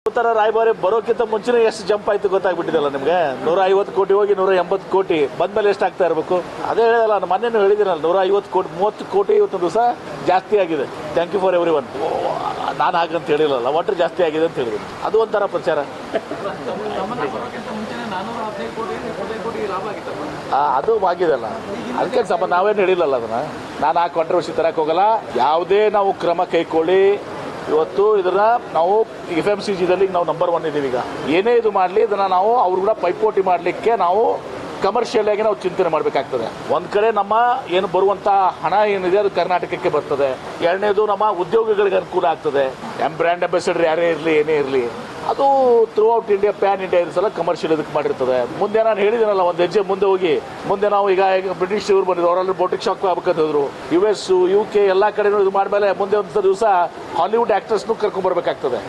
ಉತ್ತರ ರಾಯಭಾರಿ ಬರೋಕ್ಕಿಂತ ಮುಂಚೆನೇ ಎಷ್ಟು ಜಂಪ್ ಆಯ್ತು ಗೊತ್ತಾಗ್ಬಿಟ್ಟಿದಲ್ಲ ನಿಮಗೆ. 150 ಕೋಟಿ ಹೋಗಿ 180 ಕೋಟಿ ಬಂದ್ಮೇಲೆ ಎಷ್ಟು ಆಗ್ತಾ ಇರಬೇಕು. ಅದೇ ಹೇಳಲ್ಲ, ನಾನು ಮೊನ್ನೆ ಹೇಳಿದ್ದೀನಲ್ಲ, 150 ಕೋಟಿ 30 ಕೋಟಿ ಇವತ್ತು ದಿವಸ ಜಾಸ್ತಿ ಆಗಿದೆ. Thank you for everyone. ನಾನು ಹಾಗಂತ ಹೇಳಿಲ್ಲಲ್ಲ, ವಾಟರ್ ಜಾಸ್ತಿ ಆಗಿದೆ ಅಂತ ಹೇಳಿದ್ದೀನಿ. ಅದು ಒಂಥರ ಪ್ರಚಾರ. ಅದು ಆಗಿದೆಲ್ಲ, ಅದಕ್ಕೆ ಸಂಬಂಧ ನಾವೇನು ಹೇಳಿಲ್ಲಲ್ಲ ಅದನ್ನ. ನಾನು ಆ ಕಾಂಟ್ರವರ್ಸಿ ತರಕ್ಕೆ ಹೋಗಲ್ಲ. ಯಾವುದೇ ನಾವು ಕ್ರಮ ಕೈಗೊಳ್ಳಿ, ಇವತ್ತು ಇದನ್ನ ನಾವು FMCGದಲ್ಲಿ ನಾವು ನಂಬರ್ 1 ಇದ್ದೀವಿ. ಈಗ ಏನೇ ಇದು ಮಾಡಲಿ ಇದನ್ನ ನಾವು ಅವ್ರು ಕೂಡ ಪೈಪೋಟಿ ಮಾಡಲಿಕ್ಕೆ ನಾವು ಕಮರ್ಷಿಯಲ್ ಆಗಿ ನಾವು ಚಿಂತನೆ ಮಾಡಬೇಕಾಗ್ತದೆ. ಒಂದು ಕಡೆ ನಮ್ಮ ಏನು ಬರುವಂಥ ಹಣ ಏನಿದೆ ಅದು ಕರ್ನಾಟಕಕ್ಕೆ ಬರ್ತದೆ. ಎರಡನೇದು ನಮ್ಮ ಉದ್ಯೋಗಿಗಳಿಗೆ ಅನುಕೂಲ ಆಗ್ತದೆ. ಬ್ರ್ಯಾಂಡ್ ಅಂಬಾಸಿಡರ್ ಯಾರೇ ಇರಲಿ ಏನೇ ಇರಲಿ, ಅದು through out India PAN India ಸಲ ಕಮರ್ಷಿಯಲ್ ಇದಕ್ಕೆ ಮಾಡಿರ್ತದೆ. ಮುಂದೆ ನಾನು ಹೇಳಿದ್ದೀನಲ್ಲ, ಒಂದು ಹೆಜ್ಜೆ ಮುಂದೆ ಹೋಗಿ ಮುಂದೆ ನಾವು ಈಗ ಬ್ರಿಟಿಷ್ ಇವರು ಬಂದಿದ್ದು, ಅವರೆಲ್ಲ ಬೋಟಿಕ್ ಶಾಕ್ ಆಗ್ಬೇಕಂತಿದ್ರು. US UK ಎಲ್ಲ ಕಡೆನೂ ಇದು ಮಾಡ್ಮೇಲೆ ಮುಂದೆ ಒಂದು ದಿವಸ ಹಾಲಿವುಡ್ ಆಕ್ಟರ್ಸ್ನು ಕರ್ಕೊಂಡ್ಬರ್ಬೇಕಾಗ್ತದೆ.